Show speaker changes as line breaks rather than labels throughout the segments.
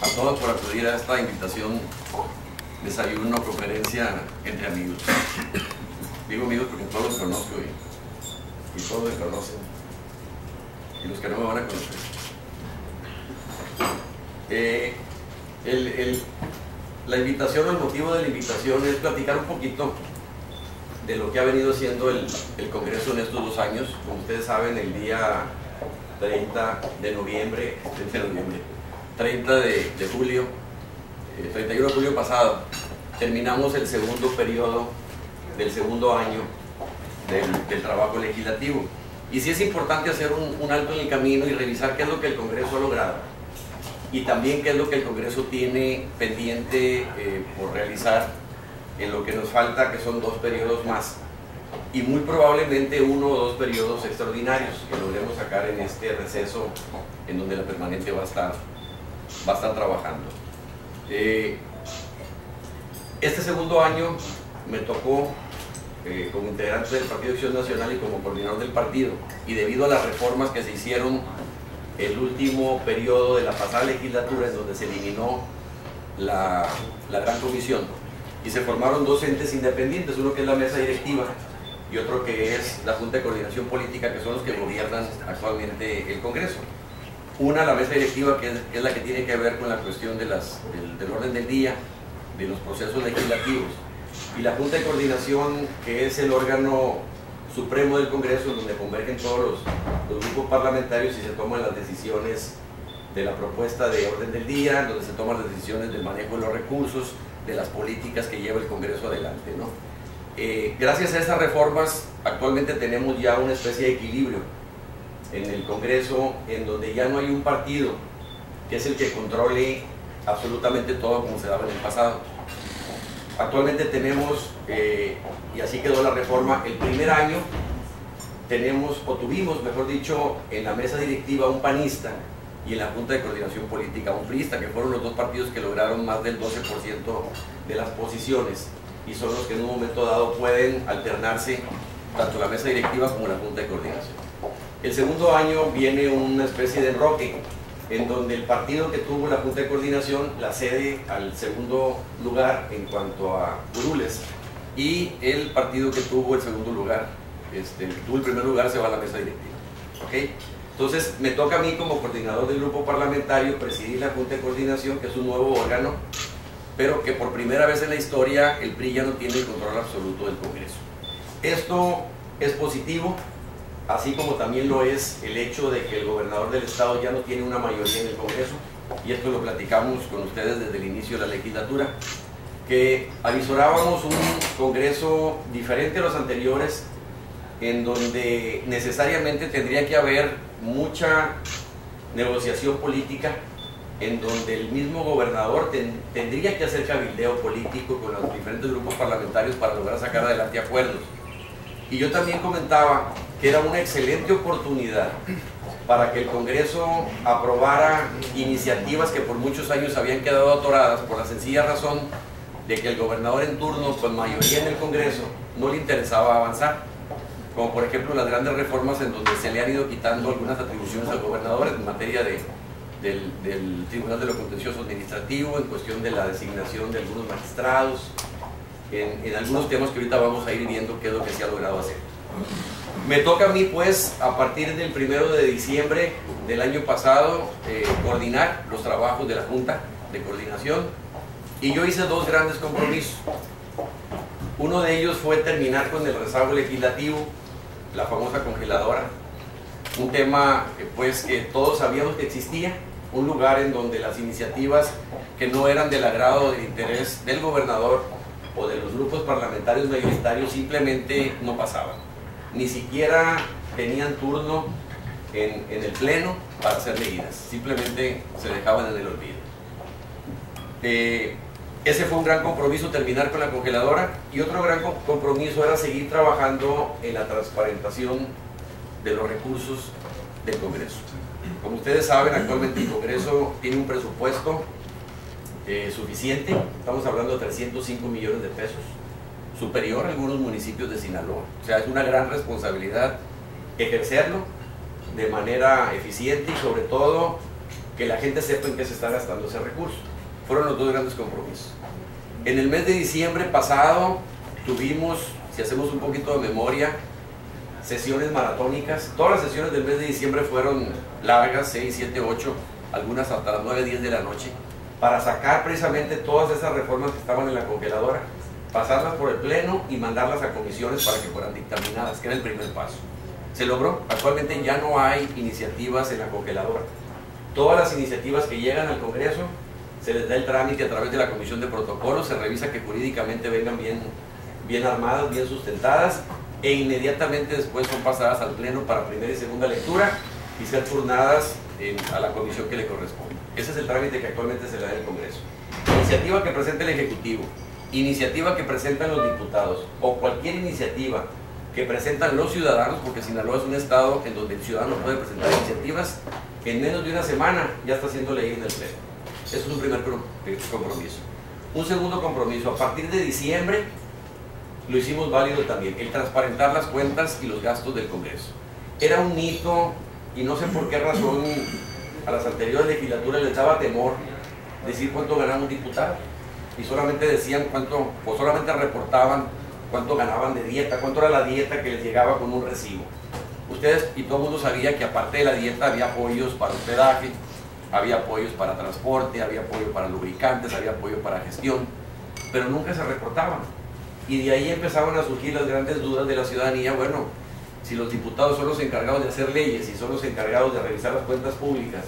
a todos por acudir a esta invitación, desayuno, conferencia entre amigos. Digo amigos porque todos los conozco y todos me conocen, y los que no me van a conocer. La invitación, o el motivo de la invitación es platicar un poquito de lo que ha venido siendo el Congreso en estos 2 años. Como ustedes saben, el día 30 de julio, 31 de julio pasado, terminamos el segundo periodo del segundo año del trabajo legislativo. Y sí es importante hacer un alto en el camino y revisar qué es lo que el Congreso ha logrado y también qué es lo que el Congreso tiene pendiente por realizar en lo que nos falta, que son 2 periodos más, y muy probablemente 1 o 2 periodos extraordinarios que logremos sacar en este receso en donde la permanente va a estar trabajando. Este segundo año me tocó como integrante del Partido de Acción Nacional y como coordinador del partido, y debido a las reformas que se hicieron el último periodo de la pasada legislatura, en donde se eliminó la gran comisión y se formaron 2 entes independientes, uno que es la mesa directiva y otro que es la Junta de Coordinación Política, que son los que gobiernan actualmente el Congreso. Una, la mesa directiva, que es la que tiene que ver con la cuestión del orden del día, de los procesos legislativos, y la Junta de Coordinación, que es el órgano supremo del Congreso, donde convergen todos los grupos parlamentarios y se toman las decisiones de la propuesta de orden del día, donde se toman las decisiones del manejo de los recursos, de las políticas que lleva el Congreso adelante, ¿no? Gracias a estas reformas, actualmente tenemos ya una especie de equilibrio en el Congreso, en donde ya no hay un partido que es el que controle absolutamente todo como se daba en el pasado. Actualmente tenemos, y así quedó la reforma, el primer año tuvimos, mejor dicho, en la mesa directiva un panista y en la Junta de Coordinación Política un priista, que fueron los 2 partidos que lograron más del 12% de las posiciones, y son los que en un momento dado pueden alternarse tanto la mesa directiva como la Junta de Coordinación. El segundo año viene una especie de enroque, en donde el partido que tuvo la Junta de Coordinación la cede al segundo lugar en cuanto a curules, y el partido que tuvo el segundo lugar, que tuvo el primer lugar, se va a la mesa directiva. ¿Okay? Entonces me toca a mí, como coordinador del grupo parlamentario, presidir la Junta de Coordinación, que es un nuevo órgano, pero que por primera vez en la historia el PRI ya no tiene el control absoluto del Congreso. Esto es positivo, así como también lo es el hecho de que el gobernador del estado ya no tiene una mayoría en el Congreso, y esto lo platicamos con ustedes desde el inicio de la legislatura, que avisorábamos un Congreso diferente a los anteriores, en donde necesariamente tendría que haber mucha negociación política, en donde el mismo gobernador tendría que hacer cabildeo político con los diferentes grupos parlamentarios para lograr sacar adelante acuerdos. Y yo también comentaba que era una excelente oportunidad para que el Congreso aprobara iniciativas que por muchos años habían quedado atoradas, por la sencilla razón de que el gobernador en turno, con mayoría en el Congreso, no le interesaba avanzar, como por ejemplo las grandes reformas en donde se le han ido quitando algunas atribuciones al gobernador en materia del Tribunal de lo Contencioso Administrativo, en cuestión de la designación de algunos magistrados, en algunos temas que ahorita vamos a ir viendo qué es lo que se ha logrado hacer. Me toca a mí, pues, a partir del 1 de diciembre del año pasado, coordinar los trabajos de la Junta de Coordinación, y yo hice 2 grandes compromisos. Uno de ellos fue terminar con el rezago legislativo, la famosa congeladora, un tema pues que todos sabíamos que existía, un lugar en donde las iniciativas que no eran del agrado o del interés del gobernador o de los grupos parlamentarios mayoritarios simplemente no pasaban, ni siquiera tenían turno en el pleno para ser leídas, simplemente se dejaban en el olvido. Ese fue un gran compromiso, terminar con la congeladora, y otro gran compromiso era seguir trabajando en la transparentación de los recursos del Congreso. Como ustedes saben, actualmente el Congreso tiene un presupuesto suficiente, estamos hablando de 305 millones de pesos, superior a algunos municipios de Sinaloa. O sea, es una gran responsabilidad ejercerlo de manera eficiente y sobre todo que la gente sepa en qué se está gastando ese recurso. Fueron los dos grandes compromisos. En el mes de diciembre pasado tuvimos, si hacemos un poquito de memoria, sesiones maratónicas. Todas las sesiones del mes de diciembre fueron largas, 6, 7, 8, algunas hasta las 9, 10 de la noche, para sacar precisamente todas esas reformas que estaban en la congeladora, pasarlas por el pleno y mandarlas a comisiones para que fueran dictaminadas, que era el primer paso. Se logró. Actualmente ya no hay iniciativas en la congeladora. Todas las iniciativas que llegan al Congreso se les da el trámite a través de la Comisión de Protocolos, se revisa que jurídicamente vengan bien armadas, bien sustentadas, e inmediatamente después son pasadas al pleno para primera y segunda lectura y ser turnadas a la comisión que le corresponde. Ese es el trámite que actualmente se le da en el Congreso. Iniciativa que presenta el Ejecutivo, iniciativa que presentan los diputados o cualquier iniciativa que presentan los ciudadanos, porque Sinaloa es un estado en donde el ciudadano puede presentar iniciativas, en menos de una semana ya está siendo leída en el pleno. Eso es un primer compromiso. Un segundo compromiso, a partir de diciembre lo hicimos válido también, el transparentar las cuentas y los gastos del Congreso. Era un mito y no sé por qué razón a las anteriores legislaturas les daba temor decir cuánto ganaba un diputado y solamente decían cuánto, o solamente reportaban cuánto ganaban de dieta, cuánto era la dieta que les llegaba con un recibo. Ustedes y todo el mundo sabía que aparte de la dieta había apoyos para hospedaje, había apoyos para transporte, había apoyo para lubricantes, había apoyo para gestión, pero nunca se reportaban. Y de ahí empezaban a surgir las grandes dudas de la ciudadanía. Bueno, si los diputados son los encargados de hacer leyes y son los encargados de revisar las cuentas públicas,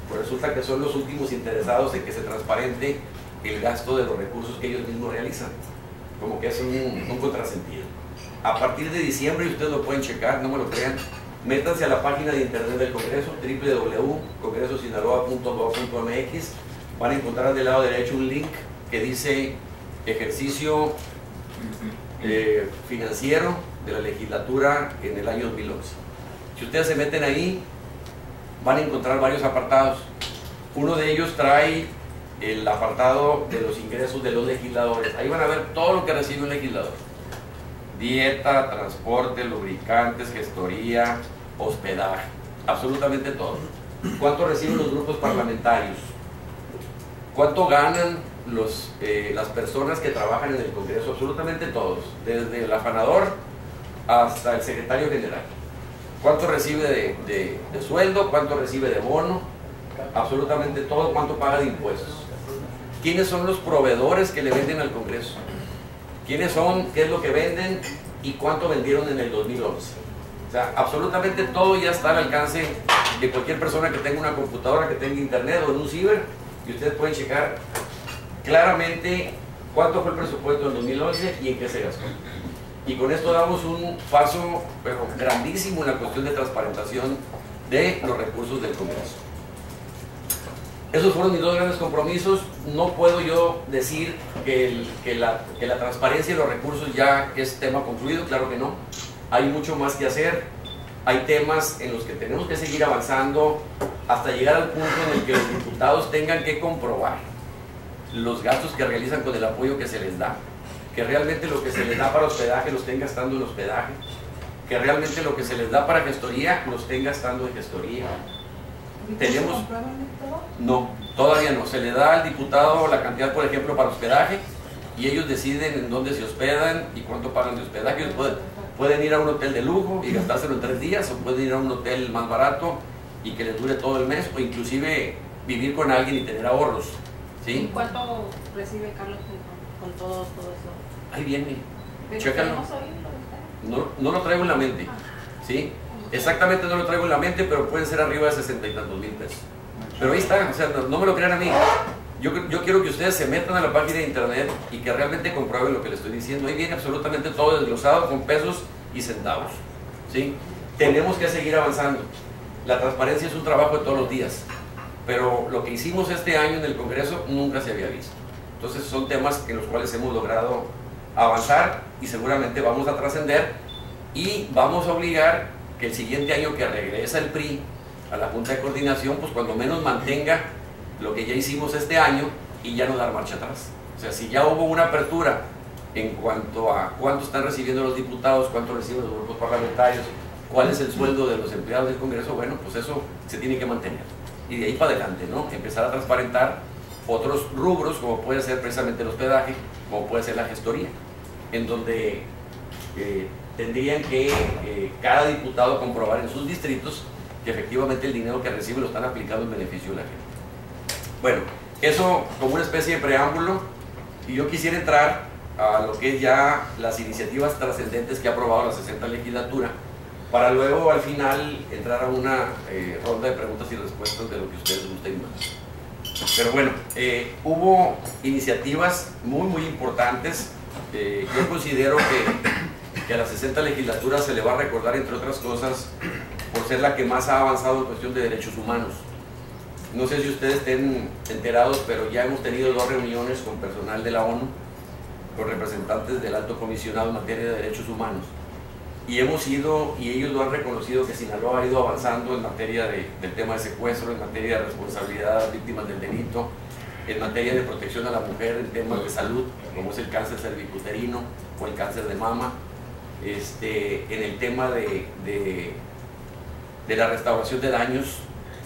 pues resulta que son los últimos interesados en que se transparente el gasto de los recursos que ellos mismos realizan. Como que es un contrasentido. A partir de diciembre, y ustedes lo pueden checar, no me lo crean, métanse a la página de internet del Congreso, www.congresosinaloa.gov.mx. Van a encontrar del lado derecho un link que dice ejercicio financiero de la legislatura en el año 2011. Si ustedes se meten ahí, van a encontrar varios apartados. Uno de ellos trae el apartado de los ingresos de los legisladores. Ahí van a ver todo lo que recibe un legislador: dieta, transporte, lubricantes, gestoría, hospedaje, absolutamente todo. ¿Cuánto reciben los grupos parlamentarios? ¿Cuánto ganan las personas que trabajan en el Congreso? Absolutamente todos, desde el afanador hasta el secretario general. ¿Cuánto recibe de sueldo? ¿Cuánto recibe de bono? Absolutamente todo. ¿Cuánto paga de impuestos? ¿Quiénes son los proveedores que le venden al Congreso? ¿Quiénes son? ¿Qué es lo que venden? ¿Y cuánto vendieron en el 2011? O sea, absolutamente todo ya está al alcance de cualquier persona que tenga una computadora, que tenga internet o en un ciber, y ustedes pueden checar claramente cuánto fue el presupuesto en 2011 y en qué se gastó. Y con esto damos un paso pero grandísimo en la cuestión de transparentación de los recursos del Congreso. Esos fueron mis dos grandes compromisos. No puedo yo decir que la transparencia y los recursos ya es tema concluido, claro que no. Hay mucho más que hacer, hay temas en los que tenemos que seguir avanzando hasta llegar al punto en el que los diputados tengan que comprobar los gastos que realizan con el apoyo que se les da, que realmente lo que se les da para hospedaje lo estén gastando en hospedaje, que realmente lo que se les da para gestoría lo estén gastando en gestoría. Tenemos... No, todavía no. Se le da al diputado la cantidad, por ejemplo, para hospedaje, y ellos deciden en dónde se hospedan y cuánto pagan de hospedaje. Ellos pueden ir a un hotel de lujo y gastárselo en 3 días, o pueden ir a un hotel más barato y que les dure todo el mes, o inclusive vivir con alguien y tener ahorros, ¿sí?
¿Cuánto recibe Carlos con todo eso?
Ahí viene, chécalo. No lo traigo en la mente, ¿sí? Exactamente no lo traigo en la mente, pero pueden ser arriba de 60 y tantos mil pesos. Pero ahí está, o sea, no me lo crean a mí. Yo quiero que ustedes se metan a la página de internet y que realmente comprueben lo que les estoy diciendo. Ahí viene absolutamente todo desglosado con pesos y centavos, ¿sí? Tenemos que seguir avanzando. La transparencia es un trabajo de todos los días, pero lo que hicimos este año en el Congreso nunca se había visto. Entonces son temas en los cuales hemos logrado avanzar y seguramente vamos a trascender, y vamos a obligar que el siguiente año que regresa el PRI a la Junta de Coordinación, pues cuando menos mantenga lo que ya hicimos este año y ya no dar marcha atrás. O sea, si ya hubo una apertura en cuanto a cuánto están recibiendo los diputados, cuánto reciben los grupos parlamentarios, cuál es el sueldo de los empleados del Congreso, bueno, pues eso se tiene que mantener. y de ahí para adelante, ¿no? Empezar a transparentar otros rubros, como puede ser precisamente el hospedaje, como puede ser la gestoría, en donde tendrían que cada diputado comprobar en sus distritos que efectivamente el dinero que recibe lo están aplicando en beneficio de la gente. Bueno, eso como una especie de preámbulo, y yo quisiera entrar a lo que es ya las iniciativas trascendentes que ha aprobado la 60 legislatura, para luego al final entrar a una ronda de preguntas y respuestas de lo que ustedes gusten más. Pero bueno, hubo iniciativas muy importantes. Yo considero que a la 60 legislatura se le va a recordar, entre otras cosas, por ser la que más ha avanzado en cuestión de derechos humanos. No sé si ustedes estén enterados, pero ya hemos tenido 2 reuniones con personal de la ONU, con representantes del Alto Comisionado en materia de derechos humanos. Y hemos ido, y ellos lo han reconocido, que Sinaloa ha ido avanzando en materia del tema de secuestro, en materia de responsabilidad a las víctimas del delito, en materia de protección a la mujer, en temas de salud, como es el cáncer cervicuterino o el cáncer de mama, en el tema de la restauración de daños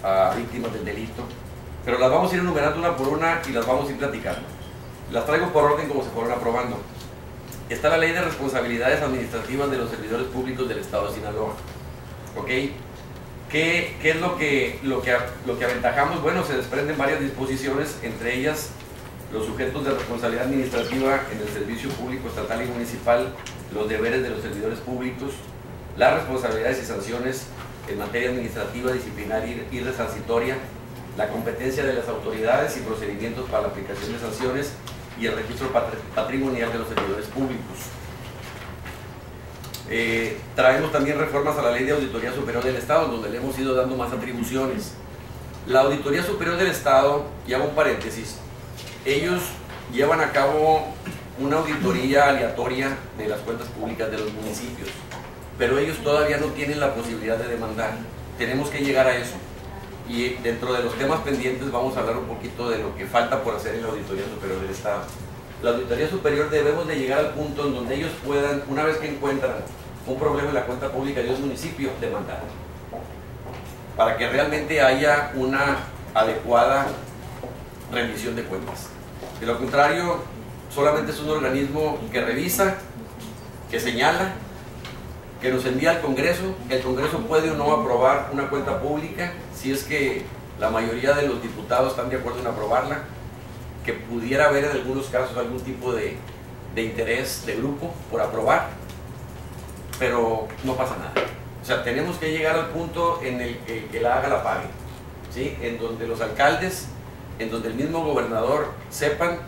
a víctimas del delito. Pero las vamos a ir enumerando una por una y las vamos a ir platicando. Las traigo por orden como se fueron aprobando. Está la Ley de Responsabilidades Administrativas de los Servidores Públicos del Estado de Sinaloa. ¿Ok? ¿Qué es lo que aventajamos? Bueno, se desprenden varias disposiciones, entre ellas los sujetos de responsabilidad administrativa en el servicio público estatal y municipal, los deberes de los servidores públicos, las responsabilidades y sanciones en materia administrativa, disciplinaria y resarcitoria, la competencia de las autoridades y procedimientos para la aplicación de sanciones y el registro patrimonial de los servidores públicos. Traemos también reformas a la Ley de Auditoría Superior del Estado, donde le hemos ido dando más atribuciones. La Auditoría Superior del Estado, y hago un paréntesis, ellos llevan a cabo una auditoría aleatoria de las cuentas públicas de los municipios, pero ellos todavía no tienen la posibilidad de demandar. Tenemos que llegar a eso. Y dentro de los temas pendientes vamos a hablar un poquito de lo que falta por hacer en la Auditoría Superior del Estado. La Auditoría Superior debemos de llegar al punto en donde ellos puedan, una vez que encuentran un problema en la cuenta pública de un municipio, demandar, para que realmente haya una adecuada rendición de cuentas. De lo contrario, solamente es un organismo que revisa, que señala, que nos envía al Congreso. El Congreso puede o no aprobar una cuenta pública, si es que la mayoría de los diputados están de acuerdo en aprobarla, que pudiera haber en algunos casos algún tipo de interés de grupo por aprobar, pero no pasa nada. O sea, tenemos que llegar al punto en el que la haga la pague, ¿sí? En donde los alcaldes, en donde el mismo gobernador sepan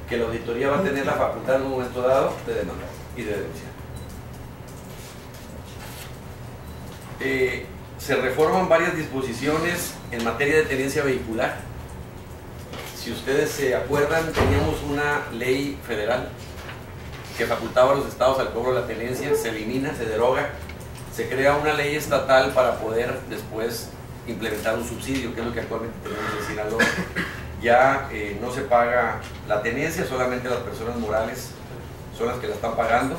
que la auditoría va a tener la facultad en un momento dado de demandar y de denunciar. Se reforman varias disposiciones en materia de tenencia vehicular. Si ustedes se acuerdan, teníamos una ley federal que facultaba a los estados al cobro de la tenencia, se elimina, se deroga, se crea una ley estatal para poder después implementar un subsidio, que es lo que actualmente tenemos en Sinaloa. Ya no se paga la tenencia, solamente las personas morales son las que la están pagando.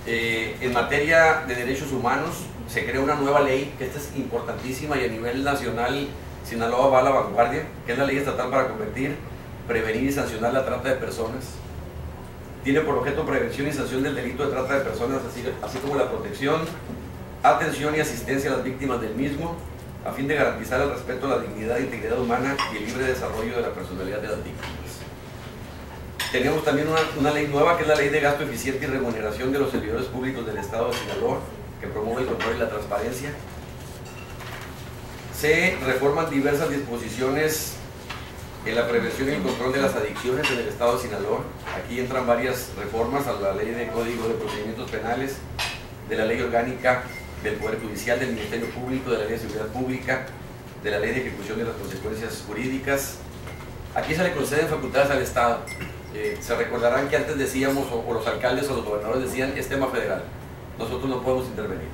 En materia de derechos humanos, se crea una nueva ley, que esta es importantísima y a nivel nacional Sinaloa va a la vanguardia, que es la ley estatal para combatir, prevenir y sancionar la trata de personas. Tiene por objeto prevención y sanción del delito de trata de personas, así como la protección, atención y asistencia a las víctimas del mismo, a fin de garantizar el respeto a la dignidad e integridad humana y el libre desarrollo de la personalidad de las víctimas. Tenemos también una ley nueva, que es la Ley de Gasto Eficiente y Remuneración de los Servidores Públicos del Estado de Sinaloa, que promueve el control y la transparencia. Se reforman diversas disposiciones en la prevención y el control de las adicciones en el Estado de Sinaloa. Aquí entran varias reformas a la Ley de Código de Procedimientos Penales, de la Ley Orgánica del Poder Judicial, del Ministerio Público, de la Ley de Seguridad Pública, de la Ley de Ejecución de las Consecuencias Jurídicas. Aquí se le conceden facultades al Estado. Se recordarán que antes decíamos, o los alcaldes o los gobernadores decían, es tema federal, nosotros no podemos intervenir.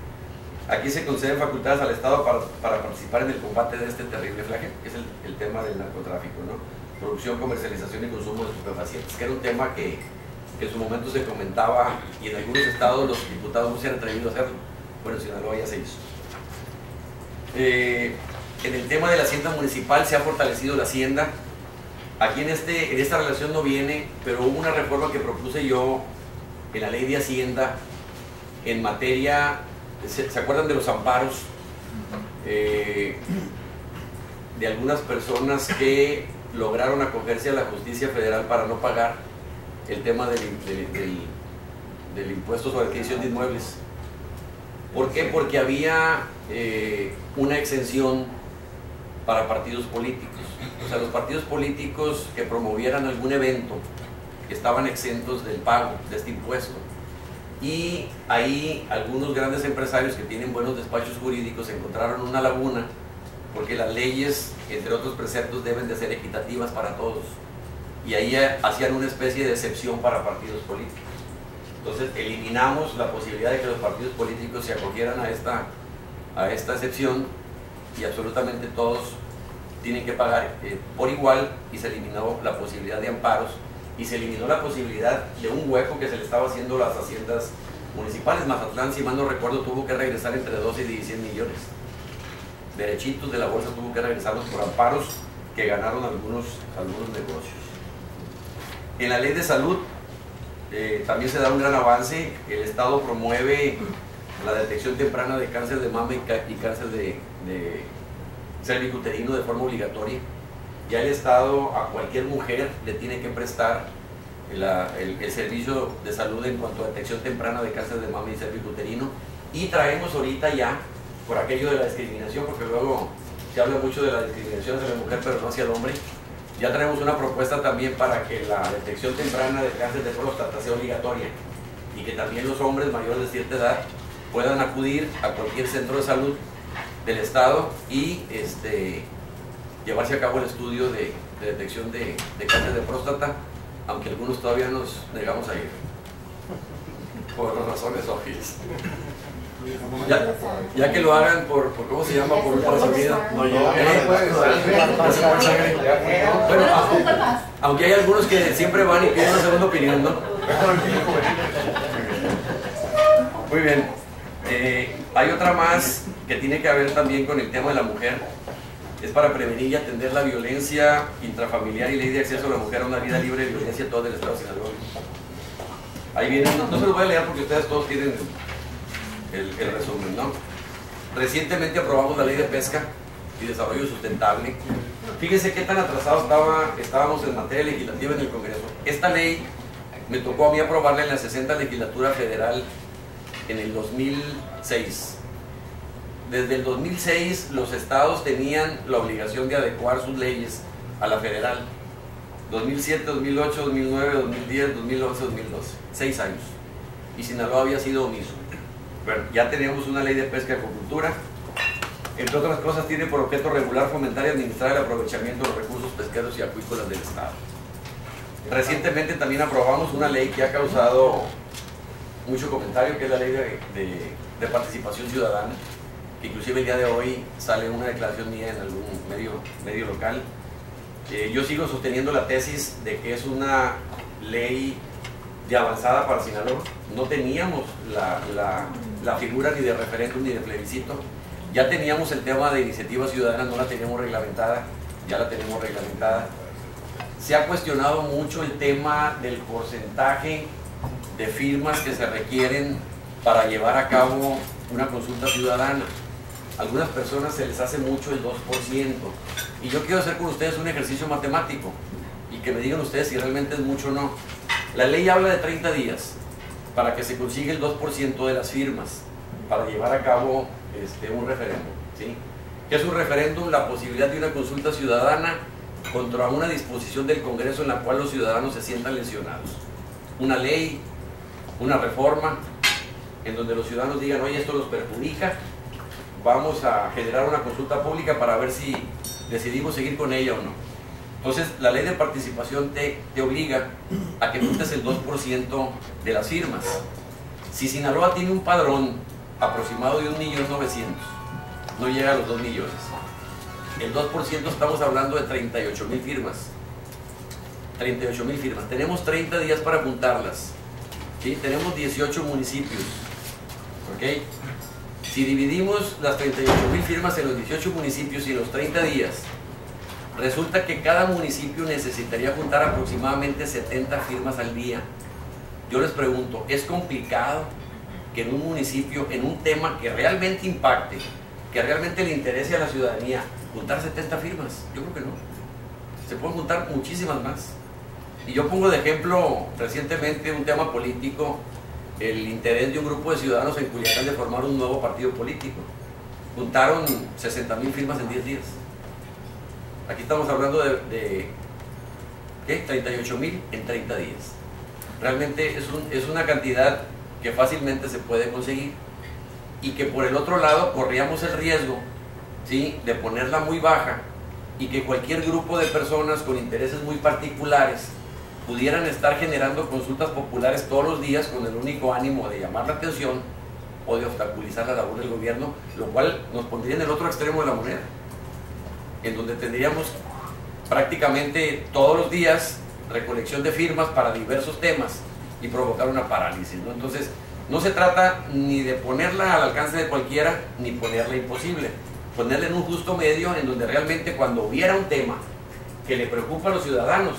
Aquí se conceden facultades al Estado para participar en el combate de este terrible flagelo, que es el tema del narcotráfico, ¿no? Producción, comercialización y consumo de estupefacientes, que era un tema que en su momento se comentaba y en algunos estados los diputados no se han atrevido a hacerlo. Bueno, en Sinaloa ya se hizo. En el tema de la hacienda municipal se ha fortalecido la hacienda. Aquí en esta relación no viene, pero hubo una reforma que propuse yo en la ley de hacienda en materia, ¿se acuerdan de los amparos? De algunas personas que lograron acogerse a la justicia federal para no pagar el tema del impuesto sobre adquisición de inmuebles. ¿Por qué? Porque había una exención para partidos políticos. O sea, los partidos políticos que promovieran algún evento estaban exentos del pago de este impuesto. Y ahí algunos grandes empresarios que tienen buenos despachos jurídicos encontraron una laguna, porque las leyes, entre otros preceptos, deben de ser equitativas para todos. Y ahí hacían una especie de excepción para partidos políticos. Entonces eliminamos la posibilidad de que los partidos políticos se acogieran a esta excepción, y absolutamente todos tienen que pagar por igual, y se eliminó la posibilidad de amparos, y se eliminó la posibilidad de un hueco que se le estaba haciendo a las haciendas municipales. Mazatlán, si mal no recuerdo, tuvo que regresar entre 12 y 16 millones. Derechitos de la bolsa tuvo que regresarlos por amparos que ganaron algunos negocios. En la ley de salud también se da un gran avance. El Estado promueve la detección temprana de cáncer de mama y cáncer de cervicuterino de forma obligatoria. Ya el Estado a cualquier mujer le tiene que prestar el servicio de salud en cuanto a detección temprana de cáncer de mama y cervicuterino. Y traemos ahorita ya, por aquello de la discriminación, porque luego se habla mucho de la discriminación hacia la mujer pero no hacia el hombre, ya traemos una propuesta también para que la detección temprana de cáncer de próstata sea obligatoria, y que también los hombres mayores de cierta edad puedan acudir a cualquier centro de salud del Estado y llevarse a cabo el estudio de detección de cáncer de próstata, aunque algunos todavía nos negamos a ir, por razones obvias. Ya que lo hagan por ¿cómo se llama? Por sangría. Bueno, aunque hay algunos que siempre van y piden una segunda opinión, ¿no? Muy bien. Hay otra más que tiene que ver también con el tema de la mujer. Es para prevenir y atender la violencia intrafamiliar y ley de acceso a la mujer a una vida libre de violencia en todo el Estado de Sinaloa. Ahí viene, no se los voy a leer porque ustedes todos tienen el resumen, ¿no? Recientemente aprobamos la ley de pesca y desarrollo sustentable. Fíjense qué tan atrasados estábamos en materia legislativa en el Congreso. Esta ley me tocó a mí aprobarla en la 60 legislatura federal en el 2006. Desde el 2006 los estados tenían la obligación de adecuar sus leyes a la federal. 2007, 2008, 2009, 2010, 2011, 2012. 6 años. Y Sinaloa había sido omiso. Bueno, ya tenemos una ley de pesca y acuicultura. Entre otras cosas, tiene por objeto regular, fomentar y administrar el aprovechamiento de los recursos pesqueros y acuícolas del Estado. Recientemente también aprobamos una ley que ha causado mucho comentario, que es la ley de participación ciudadana, que inclusive el día de hoy sale una declaración mía en algún medio local. Yo sigo sosteniendo la tesis de que es una ley de avanzada para Sinaloa. No teníamos la figura ni de referéndum ni de plebiscito. Ya teníamos el tema de iniciativa ciudadana, no la teníamos reglamentada, ya la tenemos reglamentada. Se ha cuestionado mucho el tema del porcentaje de firmas que se requieren para llevar a cabo una consulta ciudadana. A algunas personas se les hace mucho el 2%. Y yo quiero hacer con ustedes un ejercicio matemático y que me digan ustedes si realmente es mucho o no. La ley habla de 30 días para que se consiga el 2% de las firmas para llevar a cabo un referéndum, ¿sí? ¿Qué es un referéndum? La posibilidad de una consulta ciudadana contra una disposición del Congreso en la cual los ciudadanos se sientan lesionados. Una ley, una reforma, en donde los ciudadanos digan, oye, esto los perjudica, vamos a generar una consulta pública para ver si decidimos seguir con ella o no. Entonces, la ley de participación te obliga a que juntes el 2% de las firmas. Si Sinaloa tiene un padrón aproximado de 1.900.000, no llega a los 2 millones. El 2% estamos hablando de 38,000 firmas. 38,000 firmas. Tenemos 30 días para juntarlas. ¿Sí? Tenemos 18 municipios. ¿Ok? Si dividimos las 38,000 firmas en los 18 municipios y en los 30 días, resulta que cada municipio necesitaría juntar aproximadamente 70 firmas al día. Yo les pregunto, ¿es complicado que en un municipio, en un tema que realmente impacte, que realmente le interese a la ciudadanía, juntar 70 firmas? Yo creo que no. Se pueden juntar muchísimas más. Y yo pongo de ejemplo recientemente un tema político, el interés de un grupo de ciudadanos en Culiacán de formar un nuevo partido político. Juntaron 60,000 firmas en 10 días. Aquí estamos hablando de ¿qué? 38,000 en 30 días. Realmente es una cantidad que fácilmente se puede conseguir y que por el otro lado corríamos el riesgo, ¿sí?, de ponerla muy baja y que cualquier grupo de personas con intereses muy particulares pudieran estar generando consultas populares todos los días con el único ánimo de llamar la atención o de obstaculizar la labor del gobierno, lo cual nos pondría en el otro extremo de la moneda, en donde tendríamos prácticamente todos los días recolección de firmas para diversos temas y provocar una parálisis, ¿no? Entonces, no se trata ni de ponerla al alcance de cualquiera, ni ponerla imposible, ponerla en un justo medio en donde realmente cuando hubiera un tema que le preocupa a los ciudadanos,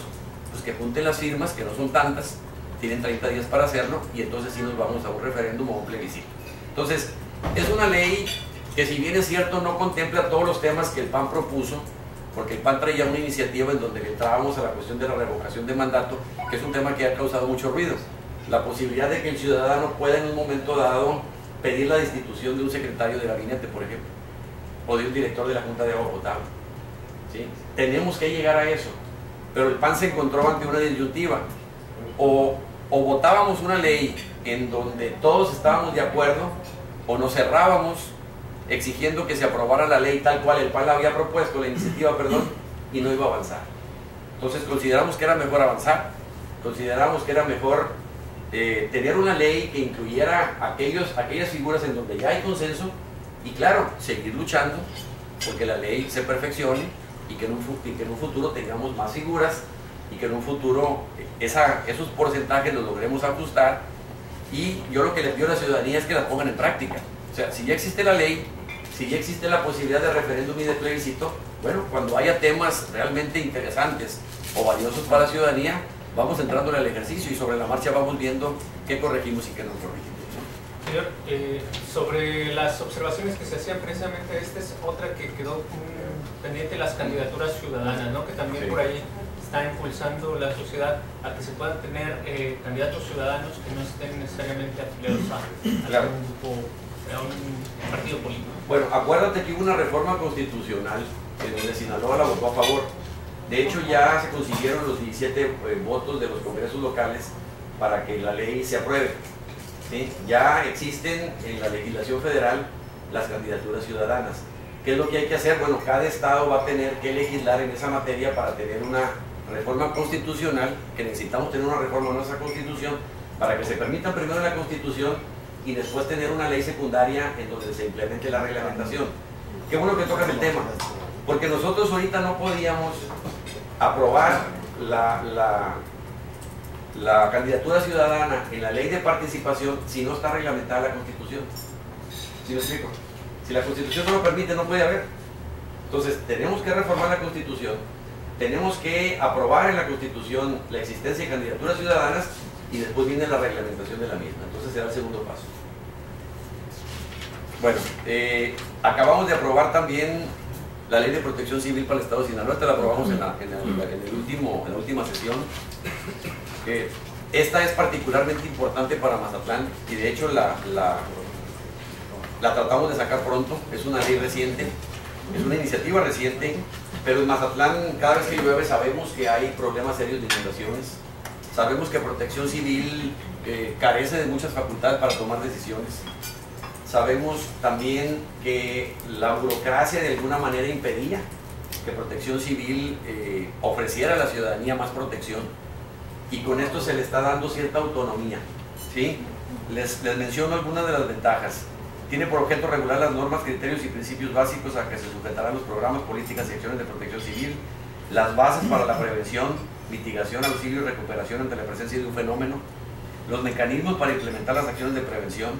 pues que junten las firmas, que no son tantas, tienen 30 días para hacerlo y entonces sí nos vamos a un referéndum o un plebiscito. Entonces, es una ley que, si bien es cierto, no contempla todos los temas que el PAN propuso, porque el PAN traía una iniciativa en donde le entrábamos a la cuestión de la revocación de mandato, que es un tema que ha causado mucho ruido. La posibilidad de que el ciudadano pueda en un momento dado pedir la destitución de un secretario de gabinete, por ejemplo, o de un director de la Junta de Agua Potable, ¿sí? Tenemos que llegar a eso, pero el PAN se encontró ante una disyuntiva. O votábamos una ley en donde todos estábamos de acuerdo, o nos cerrábamos exigiendo que se aprobara la ley tal cual el PAN la había propuesto, la iniciativa, perdón, y no iba a avanzar. Entonces consideramos que era mejor avanzar, consideramos que era mejor tener una ley que incluyera aquellas figuras en donde ya hay consenso y, claro, seguir luchando porque la ley se perfeccione y que en un futuro tengamos más figuras y que en un futuro esos porcentajes los logremos ajustar. Y yo lo que le pido a la ciudadanía es que la pongan en práctica. O sea, si ya existe la ley, si ya existe la posibilidad de referéndum y de plebiscito, bueno, cuando haya temas realmente interesantes o valiosos para la ciudadanía, vamos entrándole al ejercicio y sobre la marcha vamos viendo qué corregimos y qué no corregimos.
Señor, sobre las observaciones que se hacían, precisamente esta es otra que quedó pendiente, las candidaturas ciudadanas, ¿no?, que también sí, por ahí está impulsando la sociedad a que se puedan tener candidatos ciudadanos que no estén necesariamente afiliados a
claro,
un grupo, a un partido político.
Bueno, acuérdate que hubo una reforma constitucional en donde Sinaloa la votó a favor. De hecho, ya se consiguieron los 17 votos de los congresos locales para que la ley se apruebe, ¿sí? Ya existen en la legislación federal las candidaturas ciudadanas. ¿Qué es lo que hay que hacer? Bueno, cada estado va a tener que legislar en esa materia para tener una reforma constitucional, que necesitamos tener una reforma en nuestra constitución para que se permita primero la constitución y después tener una ley secundaria en donde se implemente la reglamentación. Qué bueno que tocas el tema, porque nosotros ahorita no podíamos aprobar la candidatura ciudadana en la ley de participación si no está reglamentada la Constitución. ¿Sí me explico? Si la Constitución no lo permite, no puede haber. Entonces, tenemos que reformar la Constitución, tenemos que aprobar en la Constitución la existencia de candidaturas ciudadanas y después viene la reglamentación de la misma. Entonces será el segundo paso. Bueno, acabamos de aprobar también la Ley de Protección Civil para el Estado de Sinaloa. Esta la aprobamos en la última sesión. Esta es particularmente importante para Mazatlán y de hecho la tratamos de sacar pronto. Es una ley reciente, es una iniciativa reciente, pero en Mazatlán cada vez que llueve sabemos que hay problemas serios de inundaciones. Sabemos que Protección Civil carece de muchas facultades para tomar decisiones. Sabemos también que la burocracia de alguna manera impedía que Protección Civil ofreciera a la ciudadanía más protección. Y con esto se le está dando cierta autonomía, ¿sí? Les menciono algunas de las ventajas. Tiene por objeto regular las normas, criterios y principios básicos a que se sujetarán los programas, políticas y acciones de Protección Civil, las bases para la prevención, mitigación, auxilio y recuperación ante la presencia de un fenómeno, los mecanismos para implementar las acciones de prevención,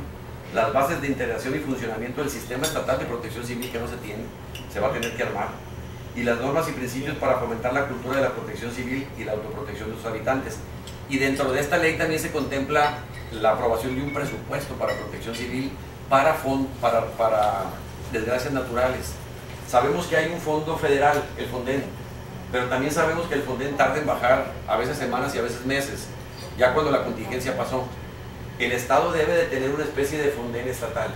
las bases de integración y funcionamiento del sistema estatal de protección civil, que no se tiene, se va a tener que armar, y las normas y principios para fomentar la cultura de la protección civil y la autoprotección de sus habitantes. Y dentro de esta ley también se contempla la aprobación de un presupuesto para protección civil para desgracias naturales. Sabemos que hay un fondo federal, el Fonden, pero también sabemos que el Fonden tarda en bajar, a veces semanas y a veces meses, ya cuando la contingencia pasó. El Estado debe de tener una especie de Fonden estatal,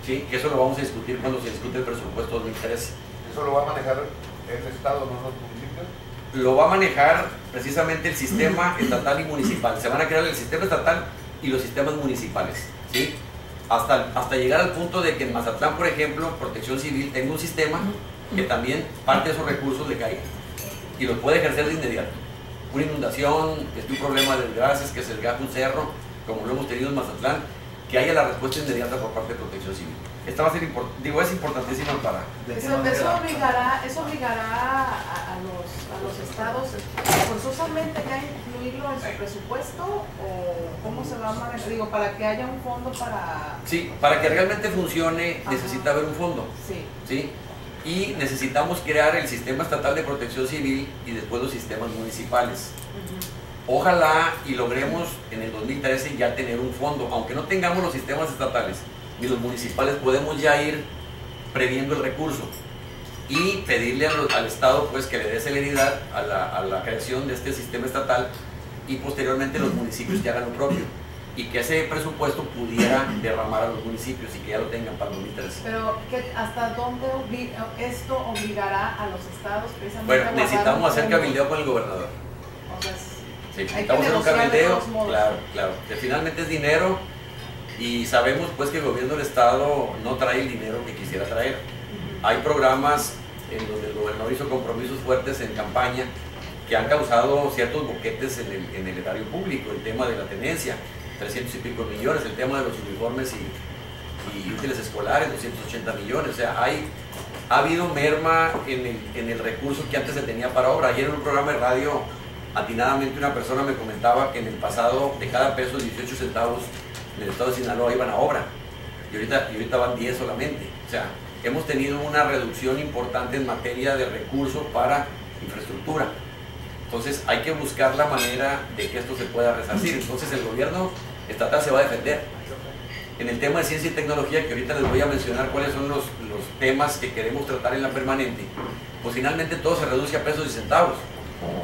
¿sí? Que eso lo vamos a discutir cuando se discute el presupuesto 2013.
¿Eso lo va a manejar el Estado, no los municipios?
Lo va a manejar precisamente el sistema estatal y municipal. Se van a crear el sistema estatal y los sistemas municipales, ¿sí? Hasta llegar al punto de que en Mazatlán, por ejemplo, Protección Civil tenga un sistema que también parte de esos recursos le caiga y los puede ejercer de inmediato. Una inundación, un problema de desgracias, que se desgaste un cerro, como lo hemos tenido en Mazatlán, que haya la respuesta inmediata por parte de Protección Civil. Esta va a ser es importantísima para...
Eso obligará a los estados forzosamente ya incluirlo en su presupuesto, o cómo se va a manejar, digo, para que haya un fondo para...
Sí, para que realmente funcione necesita haber un fondo.
Sí.
¿Sí? Y necesitamos crear el sistema estatal de protección civil y después los sistemas municipales. Ojalá y logremos en el 2013 ya tener un fondo, aunque no tengamos los sistemas estatales ni los municipales, podemos ya ir previendo el recurso y pedirle al Estado pues que le dé celeridad a la creación de este sistema estatal y posteriormente los municipios que hagan lo propio, y que ese presupuesto pudiera derramar a los municipios y que ya lo tengan para el 2013.
Pero ¿hasta dónde esto obligará a los estados precisamente?
Bueno, necesitamos hacer cabildeo con el gobernador.
O sea,
sí, necesitamos hacer un cabildeo, claro, que finalmente es dinero, y sabemos pues que el gobierno del estado no trae el dinero que quisiera traer. Hay programas en donde el gobernador hizo compromisos fuertes en campaña que han causado ciertos boquetes en el erario público, el tema de la tenencia, 300 y pico millones, el tema de los uniformes y útiles escolares, 280 millones, o sea, ha habido merma en el recurso que antes se tenía para obra. Ayer en un programa de radio, atinadamente una persona me comentaba que en el pasado de cada peso 18 centavos en el estado de Sinaloa iban a obra, y ahorita van 10 solamente. O sea, hemos tenido una reducción importante en materia de recursos para infraestructura. Entonces hay que buscar la manera de que esto se pueda resarcir. Entonces el gobierno estatal se va a defender. En el tema de ciencia y tecnología, que ahorita les voy a mencionar cuáles son los temas que queremos tratar en la permanente, pues finalmente todo se reduce a pesos y centavos.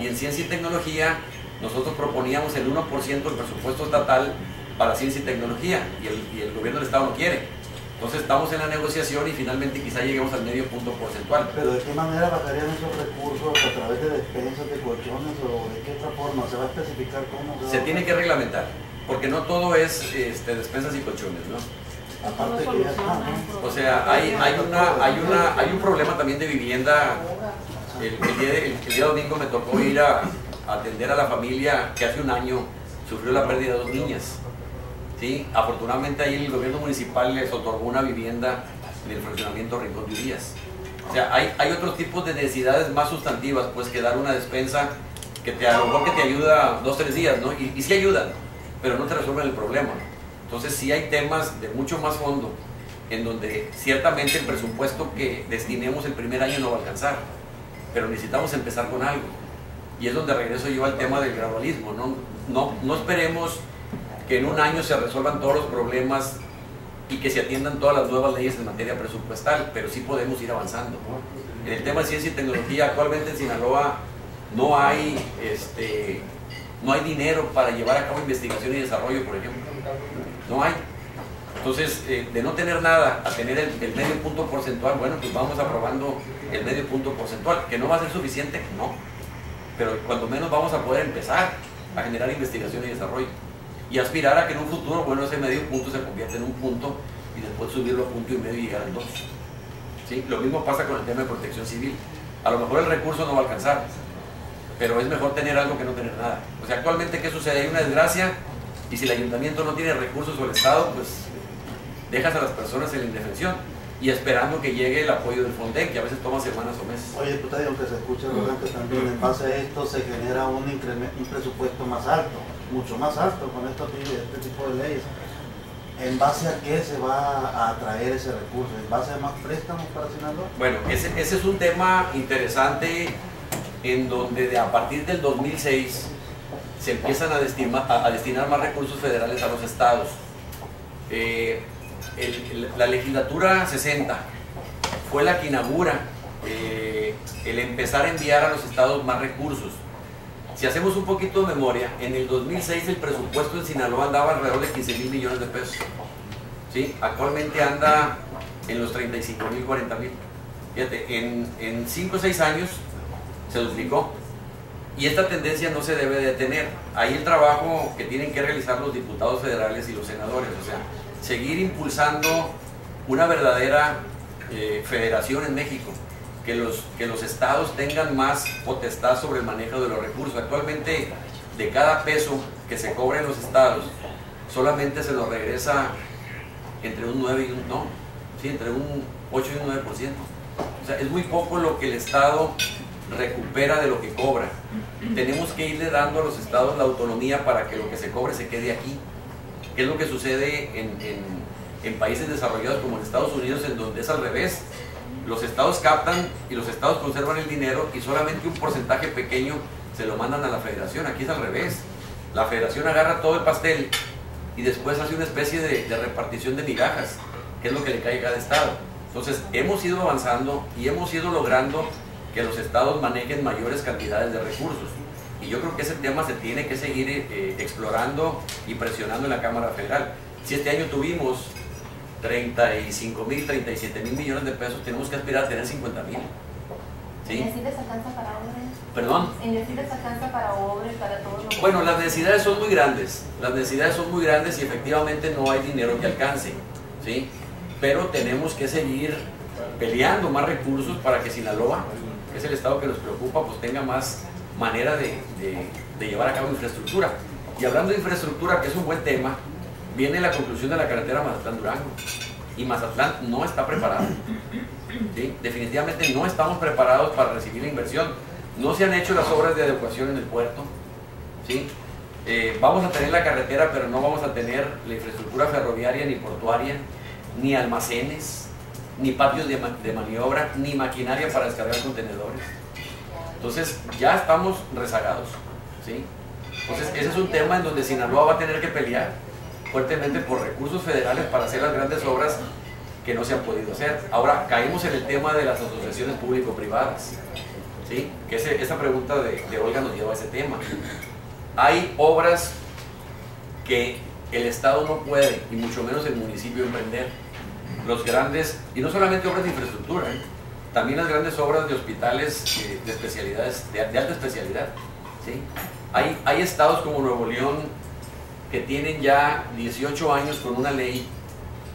Y en ciencia y tecnología nosotros proponíamos el 1% del presupuesto estatal para ciencia y tecnología, y el gobierno del estado no quiere. Entonces estamos en la negociación y finalmente quizá lleguemos al medio punto porcentual.
¿Pero de qué manera bajarían esos recursos? ¿A través de despensas, de colchones, o de qué otra forma? ¿Se va a especificar cómo?
Se tiene que reglamentar, porque no todo es despensas y colchones, ¿no?
Aparte que ya está,
O sea, hay un problema también de vivienda. El día domingo me tocó ir a atender a la familia que hace un año sufrió la pérdida de 2 niñas. ¿Sí? Afortunadamente ahí el gobierno municipal les otorgó una vivienda en el fraccionamiento Rincón de Urias. O sea, hay otros tipos de necesidades más sustantivas, pues, que dar una despensa que a lo mejor que te ayuda 2 o 3 días, ¿no? Y sí ayudan, pero no te resuelven el problema. Entonces sí hay temas de mucho más fondo, en donde ciertamente el presupuesto que destinemos el primer año no va a alcanzar, pero necesitamos empezar con algo. Y es donde regreso yo al tema del gradualismo, no esperemos que en un año se resuelvan todos los problemas y que se atiendan todas las nuevas leyes en materia presupuestal, pero sí podemos ir avanzando. En el tema de ciencia y tecnología, actualmente en Sinaloa no hay dinero para llevar a cabo investigación y desarrollo, por ejemplo. No hay. Entonces, de no tener nada a tener el medio punto porcentual, bueno, pues vamos aprobando el medio punto porcentual, que no va a ser suficiente, no, pero cuando menos vamos a poder empezar a generar investigación y desarrollo y aspirar a que en un futuro, bueno, ese medio punto se convierta en 1 punto y después subirlo a 1,5 punto y llegar al 2. ¿Sí? Lo mismo pasa con el tema de protección civil. A lo mejor el recurso no va a alcanzar, pero es mejor tener algo que no tener nada. O sea, actualmente, ¿qué sucede? Hay una desgracia, y si el ayuntamiento no tiene recursos o el Estado, pues dejas a las personas en la indefensión y esperando que llegue el apoyo del Fonden, que a veces toma semanas o meses.
Oye, tú te aunque se escuche que también en base a esto se genera un presupuesto más alto, mucho más alto con este tipo de leyes. ¿En base a qué se va a atraer ese recurso? ¿En base a más préstamos para Sinaloa?
Bueno, ese es un tema interesante en donde a partir del 2006 se empiezan a destinar más recursos federales a los estados. La legislatura 60 fue la que inaugura el empezar a enviar a los estados más recursos. Si hacemos un poquito de memoria, en el 2006 el presupuesto en Sinaloa andaba alrededor de 15,000 millones de pesos. ¿Sí? Actualmente anda en los 35,000, 40,000. Fíjate, en 5 o 6 años se duplicó. Y esta tendencia no se debe detener. Ahí el trabajo que tienen que realizar los diputados federales y los senadores, o sea, seguir impulsando una verdadera federación en México, que los estados tengan más potestad sobre el manejo de los recursos. Actualmente, de cada peso que se cobra en los estados, solamente se nos regresa entre un 9 y un, no, sí, entre un 8 y un 9%. O sea, es muy poco lo que el estado recupera de lo que cobra. Tenemos que irle dando a los estados la autonomía para que lo que se cobre se quede aquí. ¿Qué es lo que sucede en países desarrollados como en Estados Unidos, en donde es al revés? Los estados captan y los estados conservan el dinero y solamente un porcentaje pequeño se lo mandan a la federación. Aquí es al revés. La federación agarra todo el pastel y después hace una especie de repartición de migajas, que es lo que le cae a cada estado. Entonces hemos ido avanzando y hemos ido logrando que los estados manejen mayores cantidades de recursos. Y yo creo que ese tema se tiene que seguir explorando y presionando en la Cámara Federal. Si este año tuvimos 35,000, 37,000 millones de pesos, tenemos que aspirar a tener 50,000. ¿Sí?
¿Y así les alcanza para obras?
¿Perdón?
¿Y así les alcanza para obras, para todo lo que...
Bueno, las necesidades son muy grandes. Las necesidades son muy grandes y efectivamente no hay dinero que alcance. ¿Sí? Pero tenemos que seguir peleando más recursos para que Sinaloa, que es el estado que nos preocupa, pues tenga más manera de llevar a cabo infraestructura. Y hablando de infraestructura, que es un buen tema, viene la conclusión de la carretera Mazatlán-Durango y Mazatlán no está preparado. ¿Sí? Definitivamente no estamos preparados para recibir la inversión. No se han hecho las obras de adecuación en el puerto. ¿Sí? Vamos a tener la carretera, pero no vamos a tener la infraestructura ferroviaria ni portuaria, ni almacenes, ni patios de maniobra, ni maquinaria para descargar contenedores. Entonces ya estamos rezagados. ¿Sí? Entonces ese es un tema en donde Sinaloa va a tener que pelear fuertemente por recursos federales para hacer las grandes obras que no se han podido hacer. Ahora caímos en el tema de las asociaciones público-privadas. ¿Sí? Que esa pregunta de Olga nos lleva a ese tema. Hay obras que el Estado no puede, y mucho menos el municipio, emprender. Los grandes, y no solamente obras de infraestructura, también las grandes obras de hospitales de especialidades, de alta especialidad. ¿Sí? Hay estados como Nuevo León que tienen ya 18 años con una ley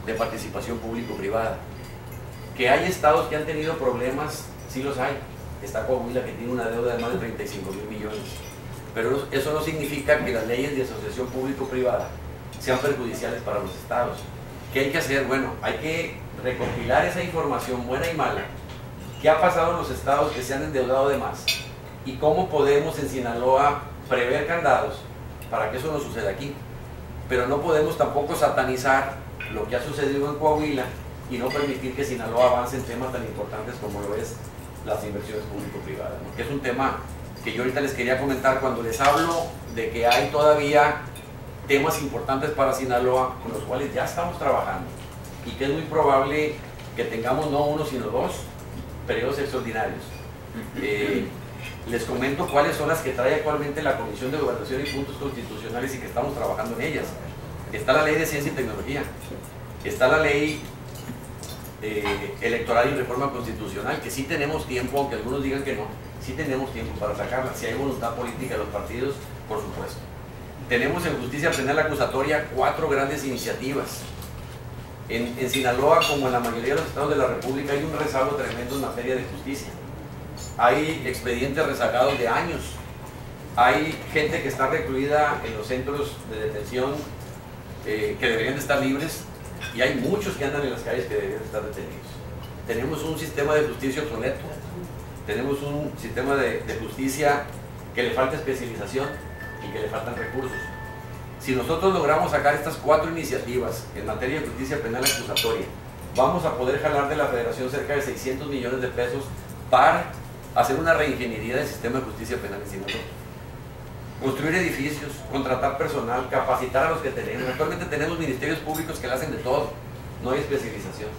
de participación público-privada. Que hay estados que han tenido problemas, sí los hay. Está Coahuila, que tiene una deuda de más de 35,000 millones. Pero eso no significa que las leyes de asociación público-privada sean perjudiciales para los estados. ¿Qué hay que hacer? Bueno, hay que recopilar esa información buena y mala. ¿Qué ha pasado en los estados que se han endeudado de más? ¿Y cómo podemos en Sinaloa prever candados para que eso no suceda aquí? Pero no podemos tampoco satanizar lo que ha sucedido en Coahuila y no permitir que Sinaloa avance en temas tan importantes como lo es las inversiones público-privadas, ¿no? Que es un tema que yo ahorita les quería comentar cuando les hablo de que hay todavía temas importantes para Sinaloa con los cuales ya estamos trabajando y que es muy probable que tengamos no uno sino dos periodos extraordinarios. Les comento cuáles son las que trae actualmente la Comisión de Gobernación y Puntos Constitucionales y que estamos trabajando en ellas. Está la Ley de Ciencia y Tecnología, está la Ley Electoral y Reforma Constitucional, que sí tenemos tiempo, aunque algunos digan que no, sí tenemos tiempo para sacarla. Si hay voluntad política de los partidos, por supuesto. Tenemos en Justicia Penal Acusatoria 4 grandes iniciativas. En Sinaloa, como en la mayoría de los estados de la República, hay un rezago tremendo en materia de justicia. Hay expedientes rezagados de años. Hay gente que está recluida en los centros de detención que deberían de estar libres, y hay muchos que andan en las calles que deberían de estar detenidos. Tenemos un sistema de justicia obsoleto, tenemos un sistema de justicia que le falta especialización y que le faltan recursos. Si nosotros logramos sacar estas 4 iniciativas en materia de justicia penal acusatoria, vamos a poder jalar de la Federación cerca de 600 millones de pesos para hacer una reingeniería del sistema de justicia penal en Sinaloa. Construir edificios, contratar personal, capacitar a los que tenemos. Actualmente tenemos ministerios públicos que le hacen de todo, no hay especialización,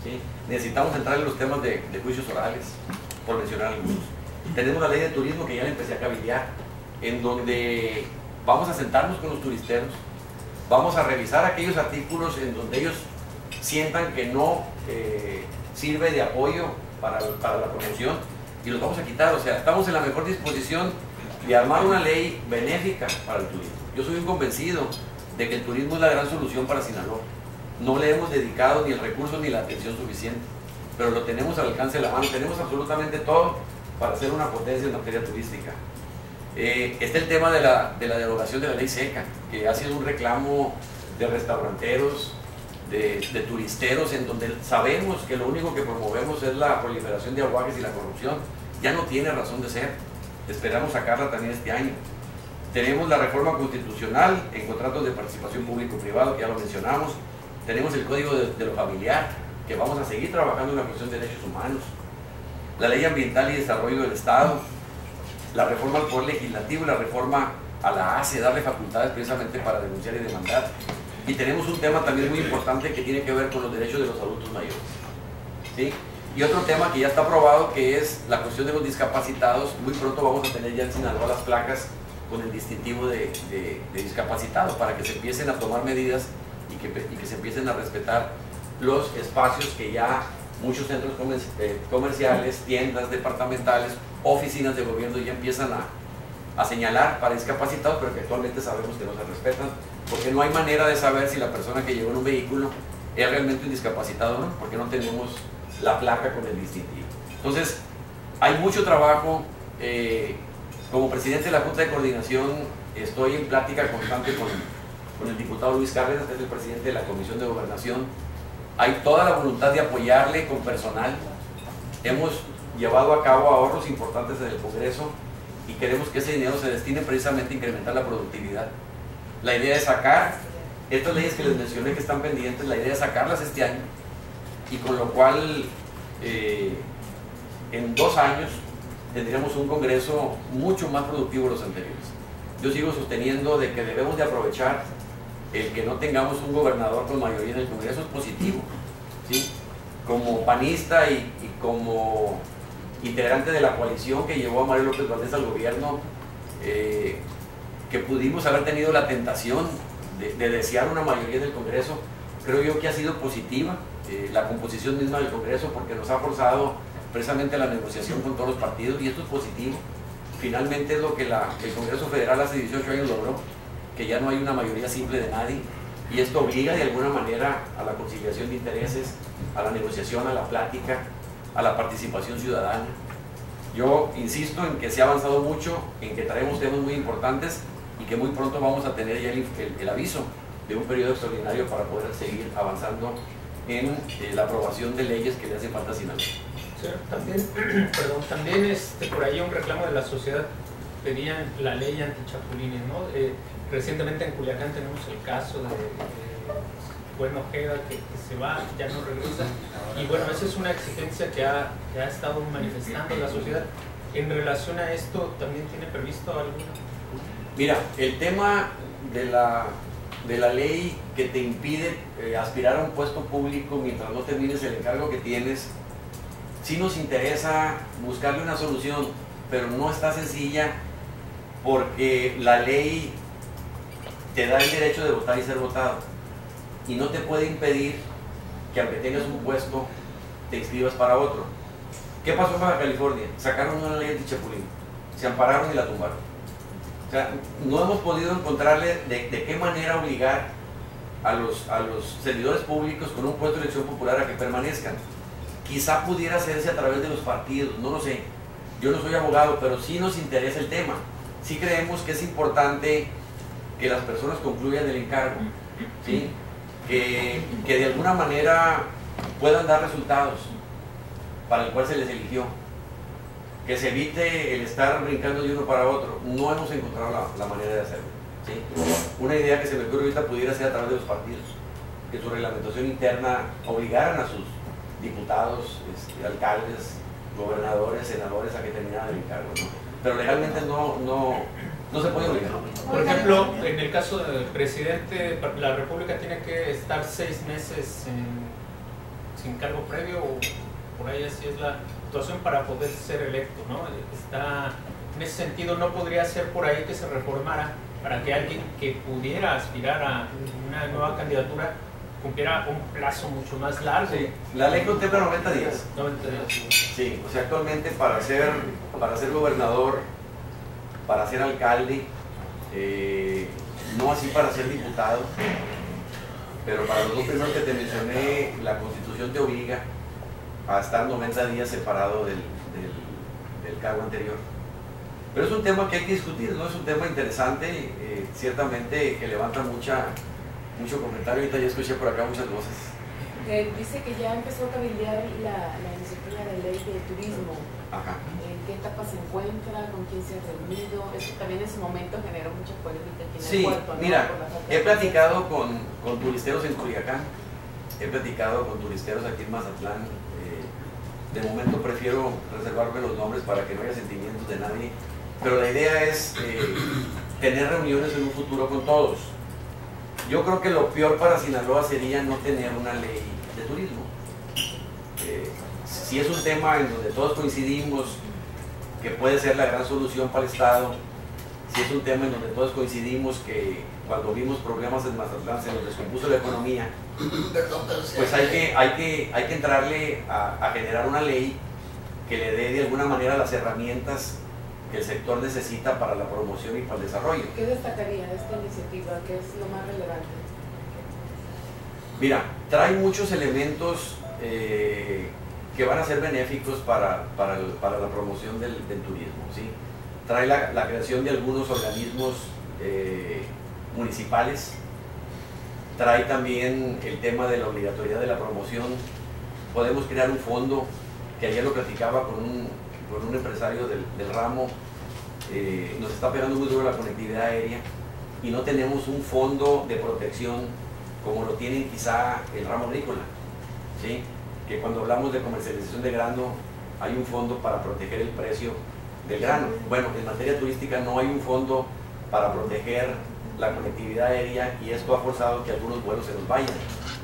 ¿sí? Necesitamos entrar en los temas de juicios orales, por mencionar algunos. Tenemos la ley de turismo que ya la empecé a cabildear, en donde vamos a sentarnos con los turisteros, vamos a revisar aquellos artículos en donde ellos sientan que no sirve de apoyo para la promoción y los vamos a quitar. O sea, estamos en la mejor disposición de armar una ley benéfica para el turismo. Yo soy un convencido de que el turismo es la gran solución para Sinaloa. No le hemos dedicado ni el recurso ni la atención suficiente, pero lo tenemos al alcance de la mano. Tenemos absolutamente todo para ser una potencia en materia turística. Está el tema de la derogación de la ley seca, que ha sido un reclamo de restauranteros, de turisteros, en donde sabemos que lo único que promovemos es la proliferación de aguajes y la corrupción. Ya no tiene razón de ser. Esperamos sacarla también este año. Tenemos la reforma constitucional en contratos de participación público-privado, que ya lo mencionamos. Tenemos el código de lo familiar, que vamos a seguir trabajando en la cuestión de derechos humanos. La ley ambiental y desarrollo del Estado. La reforma al Poder Legislativo y la reforma a la ACE, darle facultades precisamente para denunciar y demandar. Y tenemos un tema también muy importante que tiene que ver con los derechos de los adultos mayores, ¿sí? Y otro tema que ya está aprobado, que es la cuestión de los discapacitados. Muy pronto vamos a tener ya en Sinaloa las placas con el distintivo de discapacitado, para que se empiecen a tomar medidas y que se empiecen a respetar los espacios que ya muchos centros comerciales, tiendas departamentales, oficinas de gobierno ya empiezan a señalar para discapacitados, pero que actualmente sabemos que no se respetan, porque no hay manera de saber si la persona que llegó en un vehículo es realmente un discapacitado o no, porque no tenemos la placa con el distintivo. Entonces, hay mucho trabajo. Como presidente de la Junta de Coordinación, estoy en plática constante con el diputado Luis Cárdenas, que es el presidente de la Comisión de Gobernación. Hay toda la voluntad de apoyarle con personal. Hemos llevado a cabo ahorros importantes en el Congreso y queremos que ese dinero se destine precisamente a incrementar la productividad. La idea es sacar estas leyes que les mencioné que están pendientes, la idea es sacarlas este año, y con lo cual en 2 años tendríamos un Congreso mucho más productivo de los anteriores. Yo sigo sosteniendo de que debemos de aprovechar el que no tengamos un gobernador con mayoría en el Congreso. Es positivo, ¿sí? Como panista y como integrante de la coalición que llevó a Mario López Valdés al gobierno, que pudimos haber tenido la tentación de desear una mayoría en el Congreso, creo yo que ha sido positiva la composición misma del Congreso, porque nos ha forzado precisamente la negociación con todos los partidos, y esto es positivo. Finalmente es lo que el Congreso Federal hace 18 años logró, que ya no hay una mayoría simple de nadie, y esto obliga de alguna manera a la conciliación de intereses, a la negociación, a la plática, a la participación ciudadana. Yo insisto en que se ha avanzado mucho, en que traemos temas muy importantes y que muy pronto vamos a tener ya el aviso de un periodo extraordinario para poder seguir avanzando en la aprobación de leyes que le hacen falta a Sinaloa.
También por ahí un reclamo de la sociedad, pedían la ley antichapulines, ¿no? Recientemente en Culiacán tenemos el caso de Bueno Ojeda, que se va, ya no regresa, y bueno, esa es una exigencia que ha estado manifestando la sociedad. En relación a esto, ¿también tiene previsto alguna?
Mira, el tema de la ley que te impide aspirar a un puesto público mientras no termines el encargo que tienes, sí nos interesa buscarle una solución, pero no está sencilla, porque la ley te da el derecho de votar y ser votado, y no te puede impedir que aunque tengas un puesto te inscribas para otro. ¿Qué pasó en Baja California? Sacaron una ley antichapulín, se ampararon y la tumbaron. O sea, no hemos podido encontrarle de qué manera obligar a los servidores públicos con un puesto de elección popular a que permanezcan. Quizá pudiera hacerse a través de los partidos, no lo sé. Yo no soy abogado, pero sí nos interesa el tema. Sí creemos que es importante que las personas concluyan el encargo, ¿sí? Que de alguna manera puedan dar resultados para el cual se les eligió, que se evite el estar brincando de uno para otro. No hemos encontrado la manera de hacerlo. ¿sí? Una idea que se me ocurre ahorita pudiera ser a través de los partidos, que su reglamentación interna obligaran a sus diputados, alcaldes, gobernadores, senadores a que terminaran el cargo, ¿no? Pero legalmente no se puede obligar.
Por ejemplo, en el caso del presidente, la República tiene que estar 6 meses sin cargo previo, o por ahí así es la situación para poder ser electo, ¿no? En ese sentido, no podría ser por ahí que se reformara para que alguien que pudiera aspirar a una nueva candidatura cumpliera un plazo mucho más largo.
Sí, la ley contempla 90 días.
90 días.
Sí, o sea, actualmente para ser gobernador, para ser alcalde, no así para ser diputado, pero para los dos primeros que te mencioné, la Constitución te obliga a estar 90 días separado del cargo anterior. Pero es un tema que hay que discutir, ¿no? Es un tema interesante, ciertamente que levanta mucho comentario. Ahorita ya escuché por acá muchas voces.
Dice que ya empezó a cabildear la iniciativa de ley de turismo.
Ajá.
¿En qué etapa se encuentra? ¿Con quién se ha reunido? Eso también en su momento generó mucha polémica aquí en el puerto, ¿no?
Mira,
Por la falta
he
de
platicado con turisteros en Culiacán, he platicado con turisteros aquí en Mazatlán. De momento prefiero reservarme los nombres para que no haya sentimientos de nadie, pero la idea es tener reuniones en un futuro con todos. Yo creo que lo peor para Sinaloa sería no tener una ley de turismo. Si es un tema en donde todos coincidimos que puede ser la gran solución para el Estado, si es un tema en donde todos coincidimos que cuando vimos problemas en Mazatlán se nos descompuso la economía, pues hay que entrarle a generar una ley que le dé de alguna manera las herramientas que el sector necesita para la promoción y para el desarrollo.
¿Qué destacaría de esta iniciativa? ¿Qué es lo más relevante?
Mira, trae muchos elementos que van a ser benéficos para la promoción del turismo, ¿sí? Trae la creación de algunos organismos municipales, trae también el tema de la obligatoriedad de la promoción. Podemos crear un fondo, que ayer lo platicaba con un empresario del ramo. Nos está pegando muy duro la conectividad aérea y no tenemos un fondo de protección como lo tienen quizá el ramo agrícola, ¿sí? Que cuando hablamos de comercialización de grano hay un fondo para proteger el precio del grano. Bueno, en materia turística no hay un fondo para proteger la conectividad aérea, y esto ha forzado que algunos vuelos se nos vayan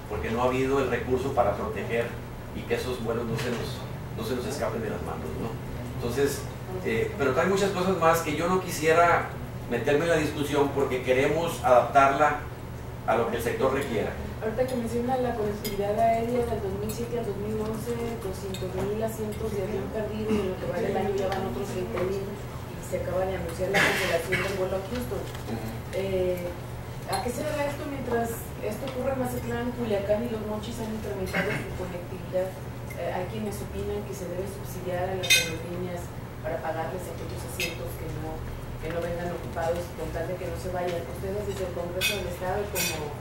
porque no ha habido el recurso para proteger y que esos vuelos no se nos escapen de las manos, ¿no? Entonces, pero hay muchas cosas más que yo no quisiera meterme en la discusión porque queremos adaptarla a lo que el sector requiera.
Ahorita que menciona la conectividad aérea, del 2007 al 2011, 200,000 asientos se habían perdido y en lo que va del año ya van otros 20,000 y se acaba de anunciar la cancelación del vuelo a Houston. ¿A qué se debe esto mientras esto ocurre en Mazatlán, Culiacán y Los Mochis han incrementado su conectividad? Hay quienes opinan que se debe subsidiar a las aerolíneas para pagarles aquellos asientos que no vengan ocupados con tal de que no se vayan. Ustedes desde el Congreso del Estado como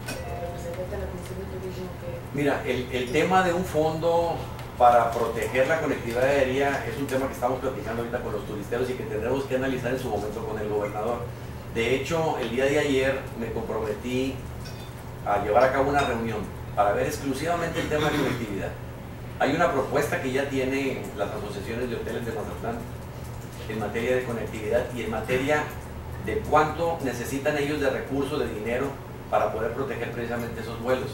representante de la Comisión de Turismo, que...
Mira, el tema de un fondo para proteger la conectividad aérea es un tema que estamos platicando ahorita con los turisteros y que tendremos que analizar en su momento con el gobernador. De hecho, el día de ayer me comprometí a llevar a cabo una reunión para ver exclusivamente el tema de conectividad. Hay una propuesta que ya tienen las asociaciones de hoteles de Mazatlán en materia de conectividad y en materia de cuánto necesitan ellos de recursos, de dinero, para poder proteger precisamente esos vuelos.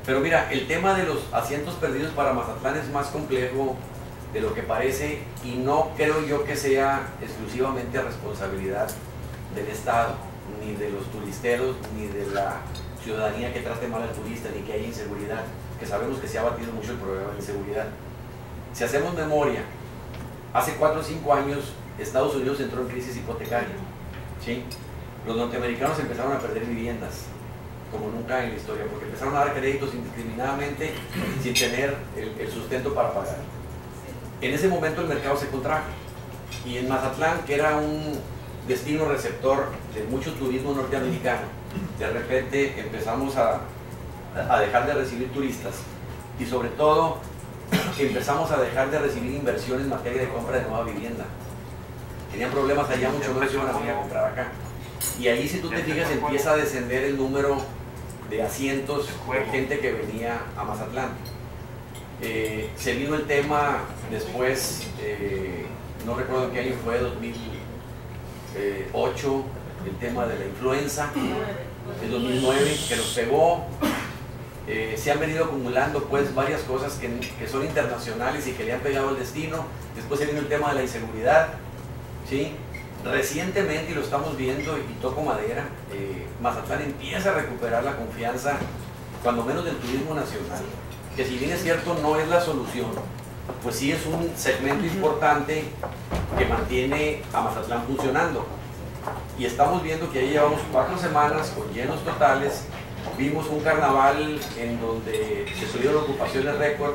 Pero mira, el tema de los asientos perdidos para Mazatlán es más complejo de lo que parece y no creo yo que sea exclusivamente responsabilidad del Estado, ni de los turisteros, ni de la ciudadanía que trate mal al turista, ni que haya inseguridad, que sabemos que se ha batido mucho el problema de inseguridad. Si hacemos memoria, hace 4 o 5 años Estados Unidos entró en crisis hipotecaria, ¿sí? Los norteamericanos empezaron a perder viviendas como nunca en la historia, porque empezaron a dar créditos indiscriminadamente sin tener el sustento para pagar. En ese momento el mercado se contrajo y en Mazatlán, que era un destino receptor de mucho turismo norteamericano, de repente empezamos a dejar de recibir turistas y sobre todo empezamos a dejar de recibir inversión en materia de compra de nueva vivienda. Tenían problemas allá, muchos no les iban a venir a comprar acá. Y ahí, si tú te fijas, empieza a descender el número de asientos de gente que venía a Mazatlán. Se vino el tema después, no recuerdo qué año fue, 2008, el tema de la influenza, el 2009, que nos pegó. Se han venido acumulando pues varias cosas que son internacionales y que le han pegado el destino. Después se vino el tema de la inseguridad, ¿sí? Recientemente, y lo estamos viendo, y toco madera, Mazatlán empieza a recuperar la confianza, cuando menos del turismo nacional, que si bien es cierto no es la solución, pues sí es un segmento importante que mantiene a Mazatlán funcionando. Y estamos viendo que ahí llevamos 4 semanas con llenos totales. Vimos un carnaval en donde se tuvieron ocupaciones récord,